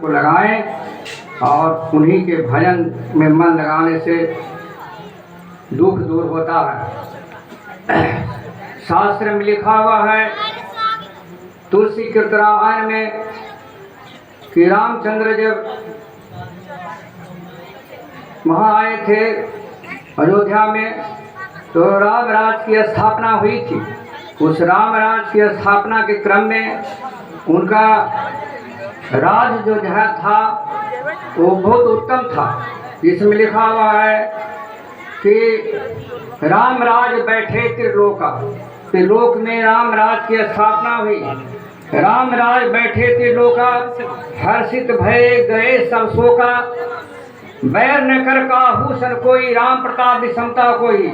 को लगाएं और उन्हीं के भजन में मन लगाने से दुख दूर होता है। शास्त्र में लिखा हुआ है तुलसी कृत रामायण में कि रामचंद्र जब वहाँ आए थे अयोध्या में तो राम राज की स्थापना हुई थी। उस राम राज की स्थापना के क्रम में उनका राज जो जहाँ था वो बहुत उत्तम था। इसमें लिखा हुआ है कि राम राज बैठे त्रिलोका, त्रिलोक में राम राज की स्थापना हुई। राम राज बैठे त्रिलोका, हर्षित भय गए सब शोका। बैर न कर काहू कोई, राम प्रताप विषमता कोई।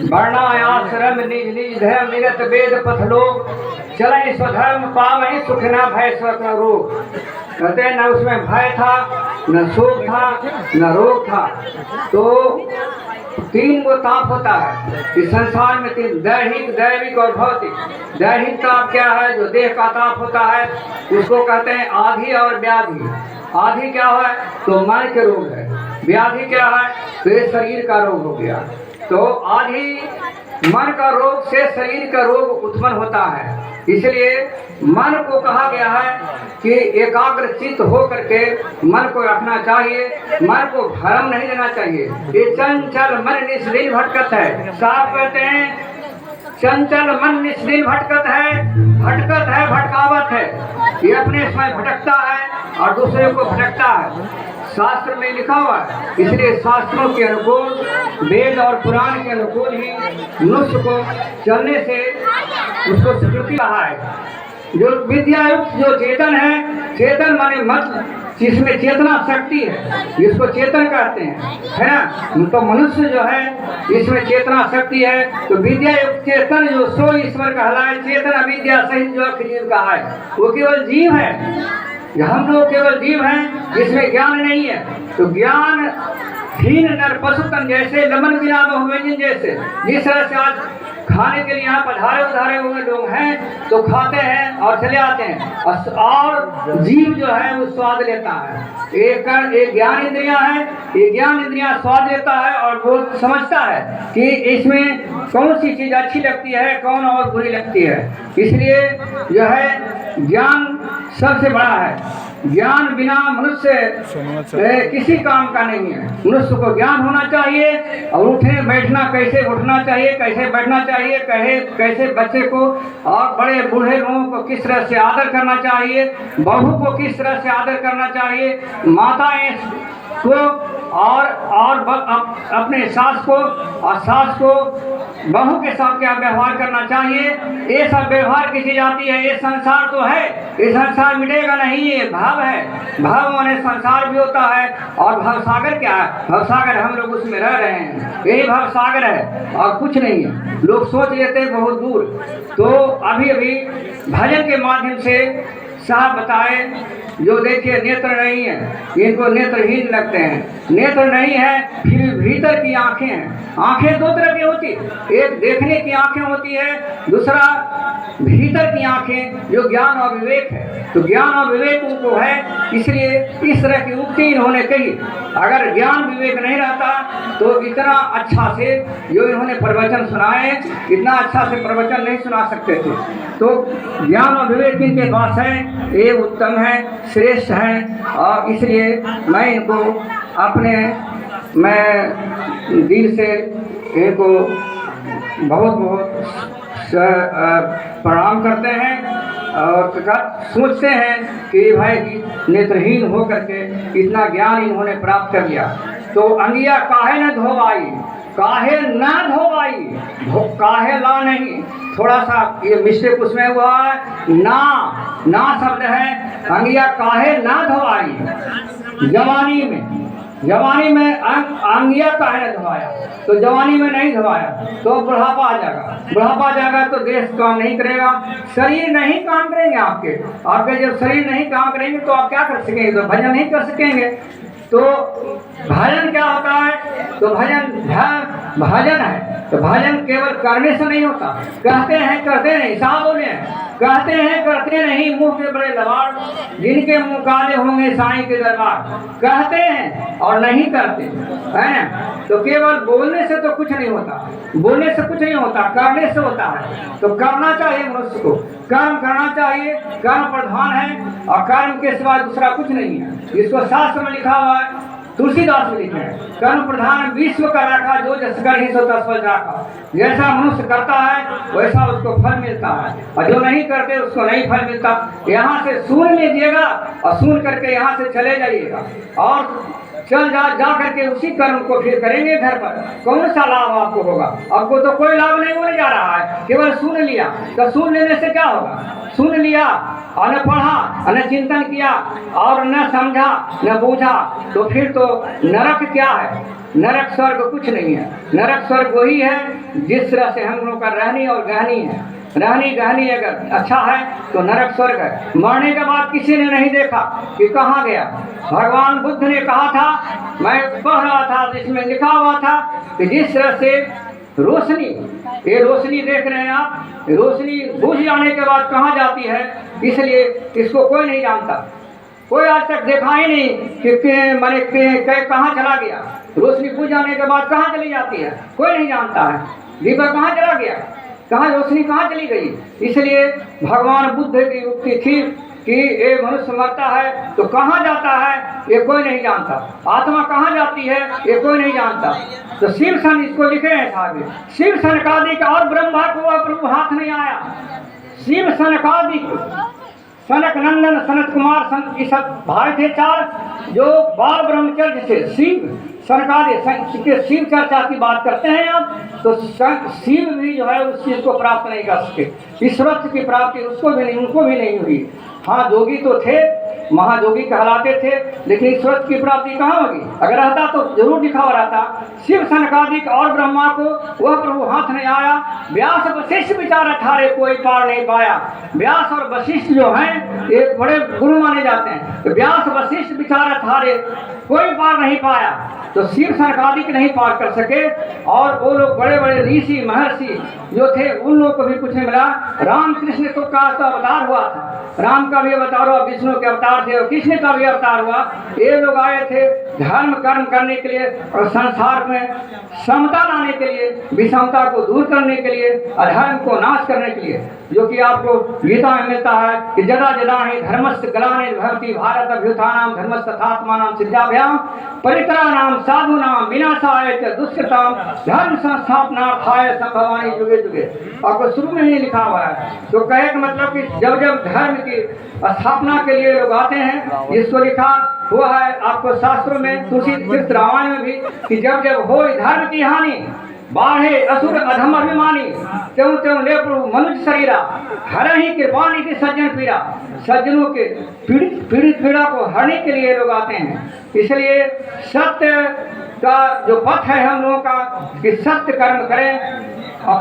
वर्णा आश्रम निज निज धर्म निरत वेद पथ लोग, चले स्वधर्म पावहि सुख न भय स्वप्न रोग। कहते न उसमें भय था, न शोक था, न रोग था। तो तीन वो ताप होता है इस संसार में, तीन दैहिक, दैविक और भौतिक। दैहिक ताप क्या है? जो देह का ताप होता है उसको कहते हैं आधि और व्याधि। आधि क्या है? तो मन के रोग है। व्याधि क्या है? तो ये शरीर का रोग हो गया। तो आधि मन का रोग से शरीर का रोग उत्पन्न होता है। इसलिए मन को कहा गया है कि एकाग्र चित्त हो करके मन को रखना चाहिए, मन को भ्रम नहीं देना चाहिए। ये चंचल मन निस्दिन भटकत है। साफ कहते हैं चंचल मन निस्दिन भटकत है, भटकत है, भटकावत है। ये अपने समय भटकता है और दूसरे को भटकता है। शास्त्र में लिखा हुआ है, इसलिए शास्त्रों के अनुकूल, वेद और पुराण के अनुकूल ही मनुष्य को चलने से उसको स्वीकृति रहा है। जो विद्यायुक्त जो चेतन है, चेतन माने मत जिसमें चेतना शक्ति है, जिसको चेतन कहते हैं, है ना। तो मनुष्य जो है इसमें चेतना शक्ति है। तो विद्यायुक्त चेतन जो सो ईश्वर कहलाए, चेतन अविद्या सहित जो जीव कहा है वो केवल जीव है। हम लोग केवल जीव हैं, इसमें ज्ञान नहीं है। तो ज्ञान हीन नर पशु तन जैसे, लमन बिना बहुव्यंजन जैसे, जिस तरह से आज खाने के लिए यहाँ पधारे उधारे हुए लोग हैं तो खाते हैं और चले आते हैं, और जीव जो है वो स्वाद लेता है। एक ज्ञान इंद्रियां है, ये ज्ञान इंद्रियां स्वाद लेता है और वो समझता है कि इसमें कौन सी चीज़ अच्छी लगती है, कौन और बुरी लगती है। इसलिए जो है ज्ञान सबसे बड़ा है। ज्ञान बिना मनुष्य किसी काम का नहीं है। मनुष्य को ज्ञान होना चाहिए और उठने बैठना, कैसे उठना चाहिए, कैसे बैठना चाहिए, कैसे बच्चे को और बड़े बूढ़े लोगों को किस तरह से आदर करना चाहिए, बहू को किस तरह से आदर करना चाहिए, माताएं को और अपने सास को और सास को बहू के साथ क्या व्यवहार करना चाहिए। ये सब व्यवहार की चीज आती है। ये संसार तो है, ये संसार मिटेगा नहीं, ये भाव है। भाव माने संसार भी होता है। और भवसागर क्या है? भवसागर हम लोग उसमें रह रहे हैं, यही भवसागर है और कुछ नहीं है। लोग सोच लेते हैं बहुत दूर। तो अभी अभी भजन के माध्यम से साहब बताए, जो देखिए नेत्र नहीं है, इनको नेत्रहीन लगते हैं। नेत्र नहीं है, फिर भीतर की आंखें हैं। आंखें दो तरह की होती, एक देखने की आंखें होती है, दूसरा भीतर की आंखें जो ज्ञान और विवेक है। तो ज्ञान और विवेक उनको है, इसलिए इस तरह की उक्ति इन्होंने कही। अगर ज्ञान विवेक नहीं रहता तो इतना अच्छा से जो इन्होंने प्रवचन सुनाए, इतना अच्छा से प्रवचन नहीं सुना सकते थे। तो ज्ञान और विवेक इनके पास है, ये उत्तम है, श्रेष्ठ है। और इसलिए मैं इनको मैं दिल से इनको बहुत बहुत प्रणाम करते हैं और सोचते हैं कि भाई नेत्रहीन हो करके इतना ज्ञान इन्होंने प्राप्त कर लिया। तो अंगिया काहे न धोवाई, काहे न धोवाई, काहे ला नहीं, थोड़ा सा ये मिस्टेक उसमें हुआ है। ना शब्द है, अंगिया काहे ना धोवाई। जवानी में अंगिया काहे न धोवाया, तो जवानी में नहीं धोवाया तो बुढ़ापा आ जाएगा। बुढ़ापा आ जाएगा तो देह काम नहीं करेगा, शरीर नहीं काम करेंगे आपके जब शरीर नहीं काम करेंगे तो आप क्या कर सकेंगे? तो भजन नहीं कर सकेंगे। तो भजन क्या होता है? तो भजन है। तो भजन केवल करने से नहीं होता, कहते हैं करते नहीं, साफ बोले हैं। कहते हैं करते नहीं, मुंह के बड़े लबाड़, जिनके मुंह काले होंगे साईं के दरबार। कहते हैं और नहीं करते हैं, तो केवल बोलने से तो कुछ नहीं होता, बोलने से कुछ नहीं होता, करने से होता है। तो करना चाहिए मनुष्य को, कर्म करना चाहिए, कर्म प्रधान है और कर्म के सिवा दूसरा कुछ नहीं है। इसको शास्त्र में लिखा हुआ है, तुलसीदास में लिखे हैं, कर्म प्रधान विश्व का रखा, जो जस कर ही सो तस फल राखा। जैसा मनुष्य करता है वैसा उसको फल मिलता है, और जो नहीं करते उसको नहीं फल मिलता। यहाँ से सुन लीजिएगा और सुन करके यहाँ से चले जाइएगा और चल जा करके उसी कर्म को फिर करेंगे घर पर। कौन सा लाभ आपको होगा? आपको तो कोई लाभ नहीं होने जा रहा है, केवल सुन लिया। तो सुन लेने से क्या होगा? सुन लिया और न पढ़ा, न चिंतन किया और न समझा, न बूझा, तो फिर तो नरक क्या है? नरक स्वर्ग कुछ नहीं है। नरक स्वर्ग वही है जिस तरह से हम लोग का रहनी और गहनी है। रहनी गहनी अगर अच्छा है तो नरक स्वर्ग है। मरने के बाद किसी ने नहीं देखा कि कहाँ गया। भगवान बुद्ध ने कहा था, मैं पढ़ रहा था, जिसमें लिखा हुआ था कि जिस तरह से रोशनी, ये रोशनी देख रहे हैं आप, रोशनी बुझ जाने के बाद कहाँ जाती है, इसलिए इसको कोई नहीं जानता। कोई आज तक देखा ही नहीं कि मैंने कहाँ चला गया। रोशनी बुझ जाने के बाद कहाँ चली जाती है, कोई नहीं जानता है। दीपक कहाँ चला गया, कहाँ रोशनी कहाँ चली गई। इसलिए भगवान बुद्ध की युक्ति थी कि ये मनुष्य मरता है तो कहाँ जाता है ये कोई नहीं जानता, आत्मा कहाँ जाती है ये कोई नहीं जानता। तो शिव सन इसको लिखे हैं साहब, शिव सनकादिक और ब्रह्मा को प्रभु हाथ नहीं आया। शिव सनकादिक, सनक नंदन, सनत कुमार, ये सब भाई थे चार जो बाल ब्रह्मचर्य से शिव सनकादि शिव चर्चा की बात करते हैं आप, तो शिव भी जो है उस चीज को प्राप्त नहीं कर सके। ईश्वर की प्राप्ति उसको भी नहीं, उनको भी नहीं हुई। हाँ, जोगी तो थे, महाजोगी कहलाते थे, लेकिन ईश्वर की प्राप्ति कहाँ होगी? अगर रहता तो जरूर लिखा हुआ रहता, शिव सनकादिक और ब्रह्मा को वह प्रभु हाथ नहीं आया। व्यास वशिष्ठ विचार अठारे कोई पार नहीं पाया। व्यास और वशिष्ठ जो हैं ये बड़े गुरु माने जाते हैं। तो व्यास वशिष्ठ विचार अठारे कोई पार नहीं पाया, तो शिव सनकादिक नहीं पार कर सके। और वो लोग बड़े बड़े ऋषि महर्षि जो थे उन लोगों को भी कुछ नहीं मिला। रामकृष्ण तो का तो अवतार हुआ था, राम का भी अवतार हुआ, विष्णु के अवतार थे और कृष्ण का भी अवतार हुआ। ये लोग आए थे धर्म कर्म करने के लिए और संसार में समता लाने के लिए, विषमता को दूर करने के लिए, अधर्म को नाश करने के लिए, जो कि आपको गीता में मिलता है कि जदा जदा ही धर्मस्थ ग्लानि भवति भारत अभ्युत्थानां धर्मस्थात्मानां सिद्धाभ्याम परित्राणाम साधूनां विनाशाय च दुष्कृतां धर्म संस्थापनार्थाय संभवामि युगे युगे। आपको शुरू में ही लिखा हुआ है। तो कहे का मतलब कि जब जब धर्म की स्थापना के लिए लोग आते हैं, इसको लिखा हुआ है आपको शास्त्रों में, तुलसी तीर्थ रामायण में भी, कि जब जब हो धर्म की हानि, बाढ़े असुर अधम अभिमानी, त्यों त्यों ले प्रभु मनुष्य शरीरा, हर ही कृपा निधि सज्जन पीड़ा। सज्जनों के पीड़ित पीड़ा को हरने के लिए लोग आते हैं। इसलिए सत्य का जो पथ है हम लोगों का कि सत्य कर्म करें,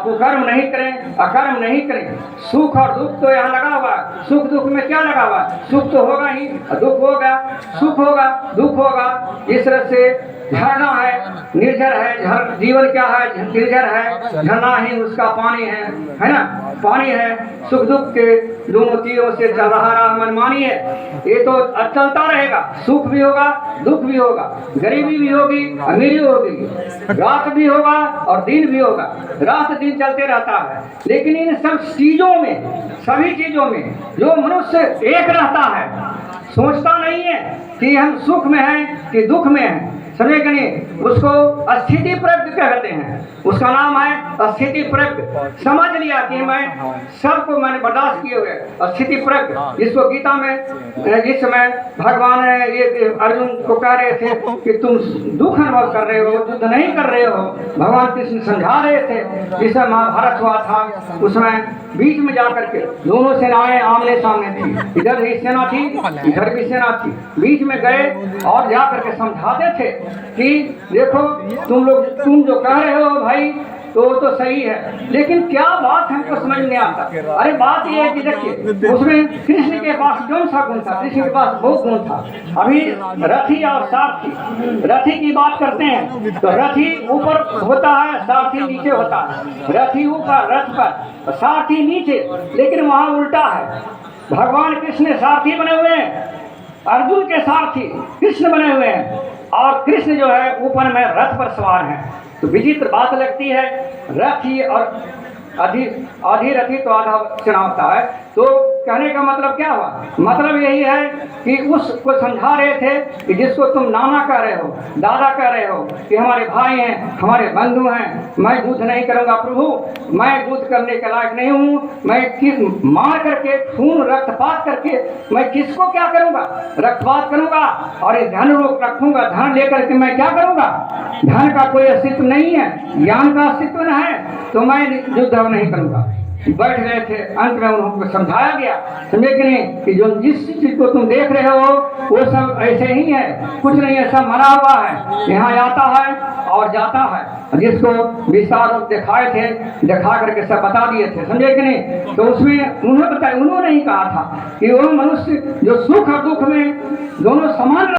कुकर्म नहीं करें, अकर्म नहीं करें। सुख और दुख तो यहाँ लगा हुआ है। सुख दुख में क्या लगा हुआ है? सुख तो होगा ही, दुख होगा, सुख होगा, दुख होगा। इस तरह से झरना है, निर्जर है, जीवन क्या है? निर्जर है, झरना ही उसका पानी है ना? पानी है, सुख दुख के दोनों तीरों से चल रहा मनमानी है। ये तो चलता रहेगा, सुख भी होगा, दुख भी होगा, गरीबी भी होगी, अमीरी होगी, रात भी होगा और दिन भी होगा। रात दिन चलते रहता है। लेकिन इन सब चीजों में, सभी चीजों में जो मनुष्य एक रहता है, सोचता नहीं है कि हम सुख में हैं कि दुख में हैं, समझे कि नहीं? उसको स्थिति प्रज्ञ कहते हैं। उसका नाम है स्थिति प्रज्ञ। समझ लिया कि मैं सबको मैंने बर्दाश्त किए हुए, स्थिति प्रज्ञ। जिसको गीता में जिस समय भगवान ये अर्जुन को कह रहे थे कि तुम दुख अनुभव कर रहे हो, युद्ध नहीं कर रहे हो, भगवान कृष्ण समझा रहे थे। जिस समय महाभारत हुआ था उसमें बीच में जाकर के दोनों सेनाएं आमने सामने थी, इधर भी सेना थी, इधर भी सेना थी। बीच में गए और जाकर के समझाते थे कि देखो तुम जो कह रहे हो भाई तो वो तो सही है, लेकिन क्या बात हमको समझ नहीं आता। अरे बात ये है कि देखिए उसमें कृष्ण के पास कौन सा गुण था? कृष्ण के पास बहुत गुण था। अभी रथी और सारथी, रथी की बात करते हैं तो रथी ऊपर होता है, सारथी नीचे होता है। रथी ऊपर रथ पर, सारथी नीचे, लेकिन वहाँ उल्टा है। भगवान कृष्ण सारथी बने हुए हैं, अर्जुन के सारथी कृष्ण बने हुए हैं, और कृष्ण जो है ऊपर में रथ पर सवार हैं। तो विचित्र बात लगती है। रथी और अधिरथी तो आधा चना होता है। तो कहने का मतलब क्या हुआ? मतलब यही है कि उसको समझा रहे थे कि जिसको तुम नाना कह रहे हो, दादा कह रहे हो, कि हमारे भाई हैं, हमारे बंधु हैं, मैं युद्ध नहीं करूंगा प्रभु, मैं युद्ध करने के लायक नहीं हूँ, मैं मार करके खून रक्तपात करके मैं किसको क्या करूंगा? रक्तपात करूंगा और इस धन रोक रखूंगा, धन लेकर के मैं क्या करूंगा? धन का कोई अस्तित्व नहीं है, ज्ञान का अस्तित्व न है, तो मैं युद्ध नहीं करूंगा। बैठ गए थे। अंत में उनको समझाया गया, समझे कि नहीं, कि जो जिस चीज को तुम देख रहे हो वो सब ऐसे ही है, कुछ नहीं है, सब मरा हुआ है, यहाँ आता है और जाता है। जिसको विस्तार रूप दिखाए थे, दिखा करके सब बता दिए थे, समझे कि नहीं। तो उसमें उन्होंने बताया, उन्होंने ही कहा था कि वो मनुष्य जो सुख और दुख में दोनों समान